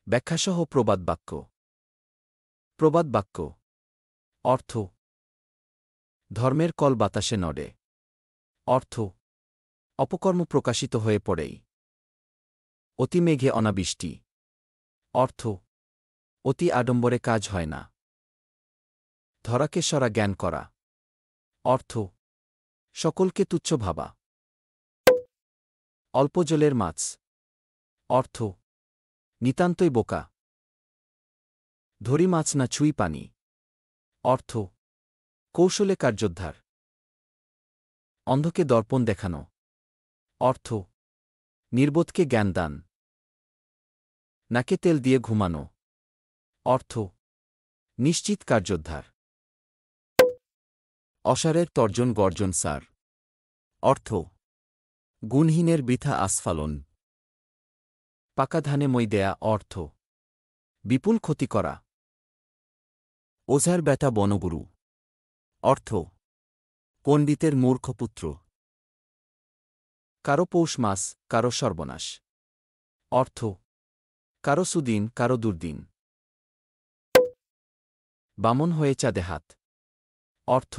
ব্যাখ্যাসহ প্রবাদ বাক্য। প্রবাদ বাক্য অর্থ ধর্মের কল বাতাসে নড়ে। অর্থ অপকর্ম প্রকাশিত হয়ে পড়েই। অতি মেঘে অনাবৃষ্টি। অর্থ অতি আডম্বরে কাজ হয় না। ধরাকে সরা জ্ঞান করা। অর্থ সকলকে তুচ্ছ ভাবা। অল্প জলের মাছ। অর্থ নিতান্তই বোকা। ধরি মাছ না ছুঁই পানি। অর্থ কৌশলে কার্যোদ্ধার। অন্ধকে দর্পণ দেখানো। অর্থ নির্বোধকে জ্ঞান দান। নাকে তেল দিয়ে ঘুমানো। অর্থ নিশ্চিত কার্যোদ্ধার। অসারের তর্জন গর্জন সার। অর্থ গুণহীনের বৃথা আস্ফালন। পাকা ধানে মই দেয়া। অর্থ বিপুল ক্ষতি করা। ওঝার বেটা বনগুরু। অর্থ পণ্ডিতের মূর্খ পুত্র। কারো পৌষ মাস, কারো সর্বনাশ। অর্থ কারো সুদিন, কারো দুর্দিন। বামন হয়ে চাঁদে হাত। অর্থ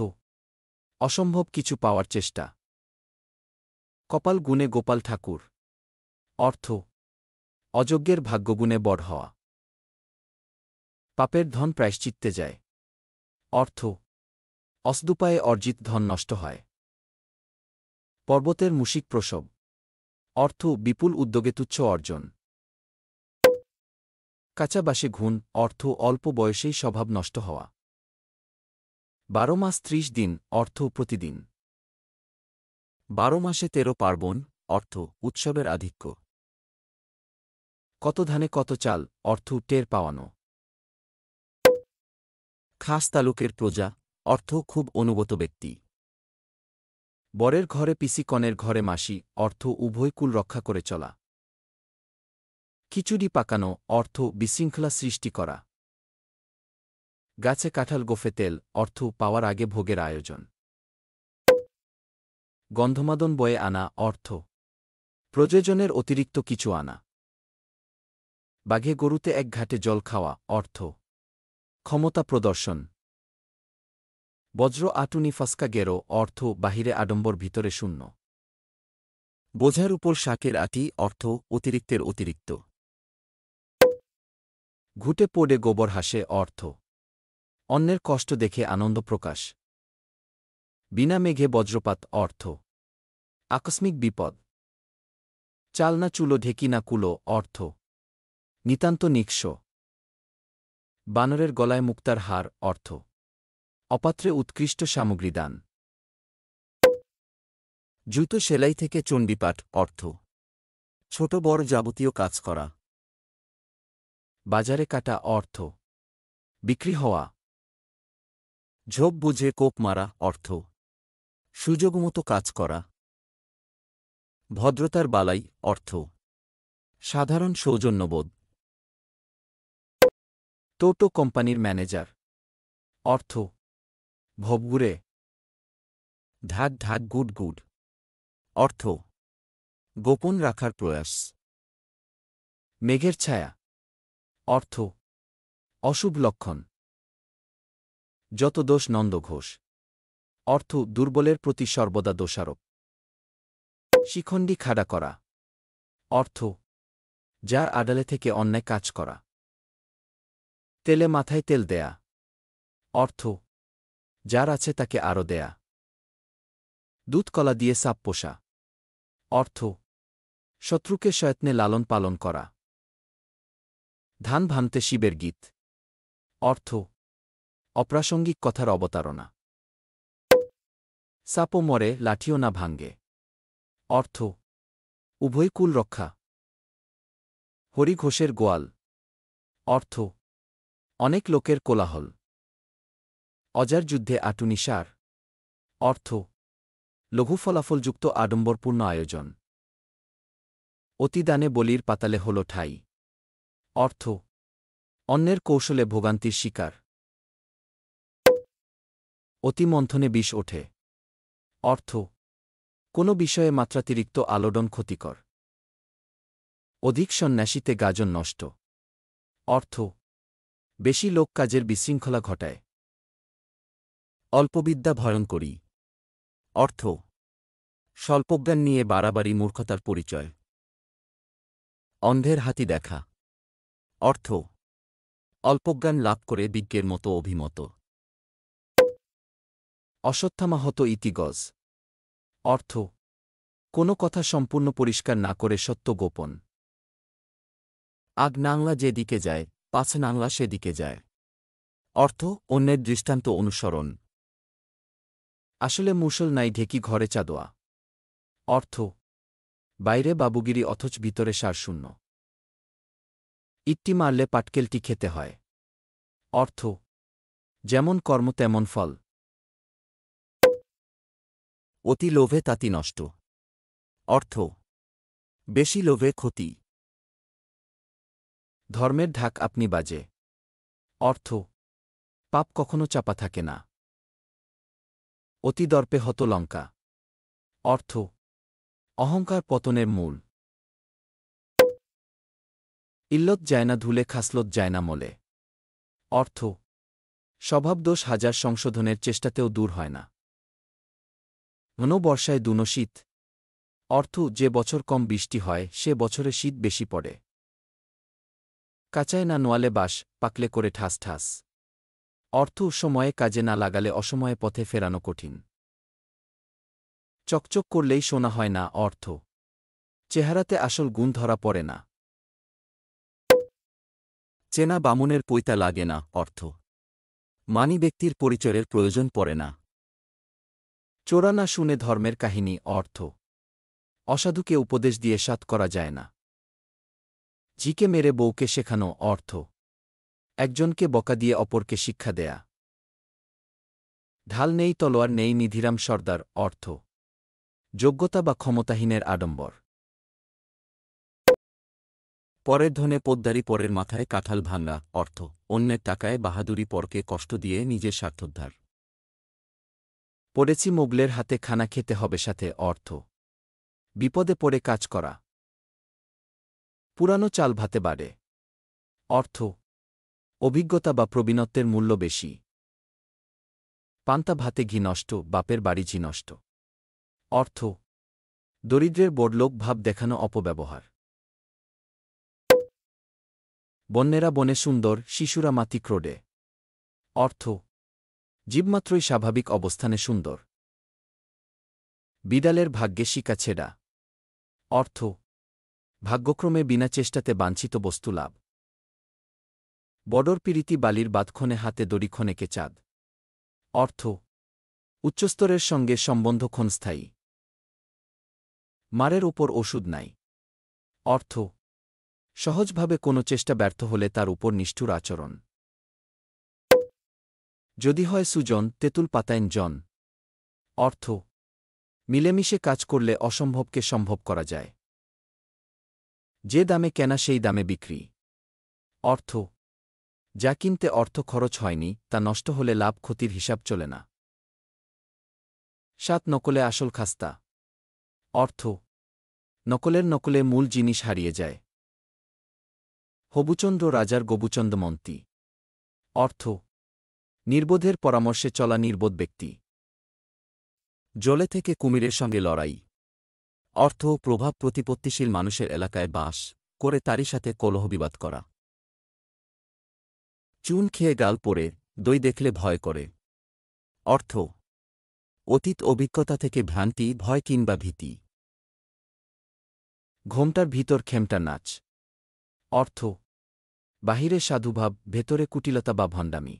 অসম্ভব কিছু পাওয়ার চেষ্টা। কপাল গুণে গোপাল ঠাকুর। অর্থ অযোগ্যের ভাগ্যগুণে বড় হওয়া। পাপের ধন প্রায়শ্চিত্তে যায়। অর্থ অসদুপায়ে অর্জিত ধন নষ্ট হয়। পর্বতের মুশিক প্রসব। অর্থ বিপুল উদ্যোগে তুচ্ছ অর্জন। কাঁচা বাসে ঘুণ। অর্থ অল্প বয়সেই স্বভাব নষ্ট হওয়া। 12 মাস 30 দিন। অর্থ প্রতিদিন। 12 মাসে 13 পার্বণ। অর্থ উৎসবের আধিক্য। কত ধানে কত চাল। অর্থ টের পাওয়ানো। খাস তালুকের প্রজা। অর্থ খুব অনুগত ব্যক্তি। বরের ঘরে পিসি, কনের ঘরে মাসি। অর্থ উভয় কুল রক্ষা করে চলা। খিচুড়ি পাকানো। অর্থ বিশৃঙ্খলা সৃষ্টি করা। গাছে কাঁঠাল গোফে তেল। অর্থ পাওয়ার আগে ভোগের আয়োজন। গন্ধমাদন বয়ে আনা। অর্থ প্রয়োজনের অতিরিক্ত কিছু আনা। বাঘে গরুতে এক ঘাটে জল খাওয়া। অর্থ ক্ষমতা প্রদর্শন। বজ্র আটুনি ফাস্কা গেরো। অর্থ বাহিরে আডম্বর, ভিতরে শূন্য। বোঝার উপর শাকের আটি। অর্থ অতিরিক্তের অতিরিক্ত। ঘুটে পড়ে গোবর হাসে। অর্থ অন্যের কষ্ট দেখে আনন্দ প্রকাশ। বিনা মেঘে বজ্রপাত। অর্থ আকস্মিক বিপদ। চাল না চুলো, ঢেকি না কুলো। অর্থ নিতান্ত নিঃস্ব। বানরের গলায় মুক্তার হার। অর্থ অপাত্রে উৎকৃষ্ট সামগ্রী দান। জুতো সেলাই থেকে চণ্ডীপাঠ। অর্থ ছোট বড় যাবতীয় কাজ করা। বাজারে কাটা। অর্থ বিক্রি হওয়া। ঝোপ বুঝে কোপ মারা। অর্থ সুযোগমতো কাজ করা। ভদ্রতার বালাই। অর্থ সাধারণ সৌজন্যবোধ। টোটো কোম্পানির ম্যানেজার। অর্থ ভবঘুরে। ঢাক ঢাক গুড গুড। অর্থ গোপন রাখার প্রয়াস। মেঘের ছায়া। অর্থ অশুভ লক্ষণ। যত দোষ নন্দ ঘোষ। অর্থ দুর্বলের প্রতি সর্বদা দোষারোপ। শিখণ্ডী খাড়া করা। অর্থ যার আড়ালে থেকে অন্যায় কাজ করা। তেলে মাথায় তেল দেয়া। অর্থ যার আছে তাকে আরও দেয়া। দুধ কলা দিয়ে সাপ পোষা। অর্থ শত্রুকে সয়ত্নে লালন পালন করা। ধান ভানতে শিবের গীত। অর্থ অপ্রাসঙ্গিক কথার অবতারণা। সাপও মরে, লাঠিও না ভাঙ্গে। অর্থ উভয় কুল রক্ষা। হরি ঘোষের গোয়াল। অর্থ অনেক লোকের কোলাহল। অজার যুদ্ধে আটুনি সার। অর্থ লঘু ফলাফলযুক্ত আডম্বরপূর্ণ আয়োজন। অতিদানে বলির পাতালে হল ঠাই। অর্থ অন্যের কৌশলে ভোগান্তির শিকার। অতিমন্থনে বিষ ওঠে। অর্থ কোনো বিষয়ে মাত্রাতিরিক্ত আলোড়ন ক্ষতিকর। অধিক সন্ন্যাসীতে গাজন নষ্ট। অর্থ বেশি লোক কাজের বিশৃঙ্খলা ঘটায়। অল্পবিদ্যা ভয়ঙ্করী। অর্থ স্বল্পজ্ঞান নিয়ে বাড়াবাড়ি মূর্খতার পরিচয়। অন্ধের হাতি দেখা। অর্থ অল্পজ্ঞান লাভ করে বিজ্ঞের মতো অভিমত। অশ্বত্থামাহত ইতিগজ। অর্থ কোনো কথা সম্পূর্ণ পরিষ্কার না করে সত্য গোপন। আগ নাংলা যেদিকে যায়, পাছ নাংলা সেদিকে যায়। অর্থ অন্যের দৃষ্টান্ত অনুসরণ। আসলে মুসল নাই ঢেকি ঘরে চাঁদোয়া। অর্থ বাইরে বাবুগিরি অথচ ভিতরে সারশূন্য। ইট্টি মারলে পাটকেলটি খেতে হয়। অর্থ যেমন কর্ম তেমন ফল। অতি লোভে তাতি নষ্ট। অর্থ বেশি লোভে ক্ষতি। ধর্মের ঢাক আপনি বাজে। অর্থ পাপ কখনো চাপা থাকে না। অতি দর্পে হত লঙ্কা। অর্থ অহংকার পতনের মূল। ইল্লত যায় না ধুলে খাসলত যায় না মলে। অর্থ স্বভাবদোষ হাজার সংশোধনের চেষ্টাতেও দূর হয় না। ঘন বর্ষায় দুনো শীত। অর্থ যে বছর কম বৃষ্টি হয় সে বছরে শীত বেশি পড়ে। কাঁচায় না নোয়ালে বাস, পাকলে করে ঠাস ঠাস। অর্থ সময়ে কাজে না লাগালে অসময়ে পথে ফেরানো কঠিন। চকচক করলেই শোনা হয় না। অর্থ চেহারাতে আসল গুণ ধরা পড়ে না। চেনা বামুনের পৈতা লাগে না। অর্থ মানি ব্যক্তির পরিচয়ের প্রয়োজন পড়ে না। চোরা না শুনে ধর্মের কাহিনী। অর্থ অসাধুকে উপদেশ দিয়ে সাত করা যায় না। ঝিকে মেরে বউকে শেখানো। অর্থ একজনকে বকা দিয়ে অপরকে শিক্ষা দেয়া। ঢাল নেই তলোয়ার নেই নিধিরাম সর্দার। অর্থ যোগ্যতা বা ক্ষমতাহীনের আডম্বর। পরের ধনে পোদ্দারি পরের মাথায় কাঁঠাল ভাঙা। অর্থ অন্যের টাকায় বাহাদুরি পরকে কষ্ট দিয়ে নিজের স্বার্থোদ্ধার। পড়েছি মোগলের হাতে খানা খেতে হবে সাথে। অর্থ বিপদে পড়ে কাজ করা। পুরানো চাল ভাতে বাড়ে। অর্থ অভিজ্ঞতা বা প্রবীণত্বের মূল্য বেশি। পান্তা ভাতে ঘি নষ্ট, বাপের বাড়ি ঝি নষ্ট। অর্থ দরিদ্রের বড়লোক ভাব দেখানো অপব্যবহার। বন্যেরা বনে সুন্দর, শিশুরা মাতি ক্রোডে। অর্থ জীবমাত্রই স্বাভাবিক অবস্থানে সুন্দর। বিড়ালের ভাগ্যে শিকা ছেঁড়া। অর্থ ভাগ্যক্রমে বিনা চেষ্টাতে বাঞ্ছিত বস্তু লাভ। বডর পিরিতি বালির বাঁধক্ষণে হাতে দড়িক্ষণেকে চাঁদ। অর্থ উচ্চস্তরের সঙ্গে সম্বন্ধ ক্ষণস্থায়ী। মারের উপর ওষুধ নাই। অর্থ সহজভাবে কোনো চেষ্টা ব্যর্থ হলে তার উপর নিষ্ঠুর আচরণ। যদি হয় সুজন, তেঁতুল পাতায়ন জন। অর্থ মিলেমিশে কাজ করলে অসম্ভবকে সম্ভব করা যায়। যে দামে কেনা সেই দামে বিক্রি। অর্থ যা কিনতে অর্থ খরচ হয়নি তা নষ্ট হলে লাভ ক্ষতির হিসাব চলে না। সাত নকলে আসল খাস্তা। অর্থ নকলের নকলে মূল জিনিস হারিয়ে যায়। হবুচন্দ্র রাজার গবুচন্দ মন্ত্রী। অর্থ নির্বোধের পরামর্শে চলা নির্বোধ ব্যক্তি। জলে থেকে কুমিরের সঙ্গে লড়াই। অর্থ প্রভাব প্রতিপত্তিশীল মানুষের এলাকায় বাস করে তারই সাথে কলহবিবাদ করা। চুন খেয়ে গাল পড়ে দই দেখলে ভয় করে। অর্থ অতীত অভিজ্ঞতা থেকে ভ্রান্তি, ভয় কিংবা ভীতি। ঘোমটার ভিতর খেমটা নাচ। অর্থ বাহিরে সাধুভাব, ভেতরে কুটিলতা বা ভণ্ডামি।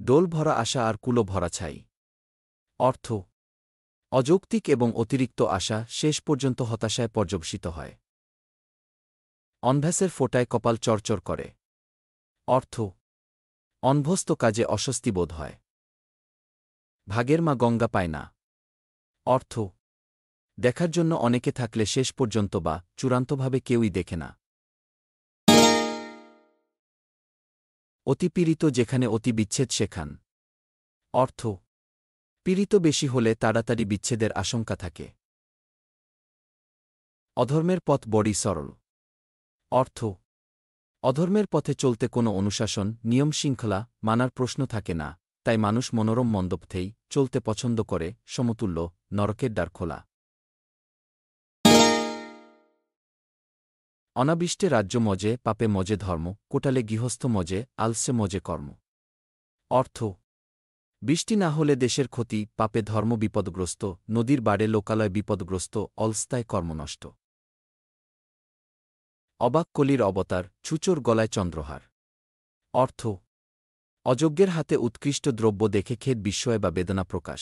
ডোল ভরা আশা আর কুলো ভরা ছাই। অর্থ অযৌক্তিক এবং অতিরিক্ত আশা শেষ পর্যন্ত হতাশায় পর্যবসিত হয়। অনভ্যাসের ফোঁটায় কপাল চরচর করে। অর্থ অনভ্যস্ত কাজে অস্বস্তি বোধ হয়। ভাগের মা গঙ্গা পায় না। অর্থ দেখার জন্য অনেকে থাকলে শেষ পর্যন্ত বা চূড়ান্তভাবে কেউই দেখে না। অতি পীড়িত যেখানে অতি বিচ্ছেদ সেখান। অর্থ পীড়িত বেশি হলে তাড়াতাড়ি বিচ্ছেদের আশঙ্কা থাকে। অধর্মের পথ বড়ই সরল। অর্থ অধর্মের পথে চলতে কোনো অনুশাসন নিয়ম শৃঙ্খলা মানার প্রশ্ন থাকে না, তাই মানুষ মনোরম মন্দপথেই চলতে পছন্দ করে, সমতুল্য নরকের দ্বার খোলা। অনাবিষ্টে রাজ্য মজে পাপে মজে ধর্ম, কোটালে গৃহস্থ মজে আলসে মজে কর্ম। অর্থ বৃষ্টি না হলে দেশের ক্ষতি, পাপে ধর্ম বিপদগ্রস্ত, নদীর বাড়ে লোকালয় বিপদগ্রস্ত, অলস্তায় কর্মনষ্ট। অবাক কলির অবতার, ছুচোর গলায় চন্দ্রহার। অর্থ অযোগ্যের হাতে উৎকৃষ্ট দ্রব্য দেখে খেদ বিস্ময় বা বেদনা প্রকাশ।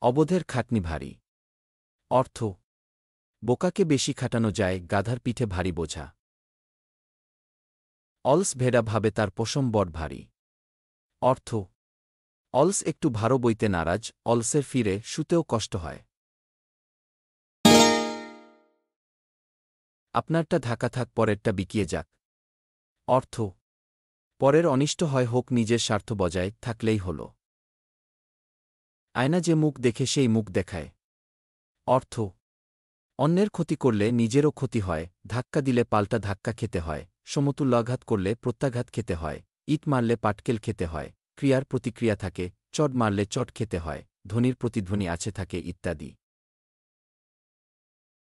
অবোধের খাটনি ভারী। অর্থ বোকাকে বেশি খাটানো যায়, গাধার পিঠে ভারী বোঝা। অলস ভেড়া ভাবে তার পশম বড় ভারী। অর্থ অলস একটু ভারো বইতে নারাজ, অলসের ফিরে শুতেও কষ্ট হয়। আপনারটা ঢাকা থাক, পরেরটা বিকিয়ে যাক। অর্থ পরের অনিষ্ট হয় হোক, নিজের স্বার্থ বজায় থাকলেই হল। আয়না যে মুখ দেখে সেই মুখ দেখায়। অর্থ অন্যের ক্ষতি করলে নিজেরও ক্ষতি হয়, ধাক্কা দিলে পাল্টা ধাক্কা খেতে হয়, সমতুল্যাঘাত করলে প্রত্যাঘাত খেতে হয়, ইট মারলে পাটকেল খেতে হয়, ক্রিয়ার প্রতিক্রিয়া থাকে, চট মারলে চট খেতে হয়, ধ্বনির প্রতিধ্বনি আছে থাকে, ইত্যাদি।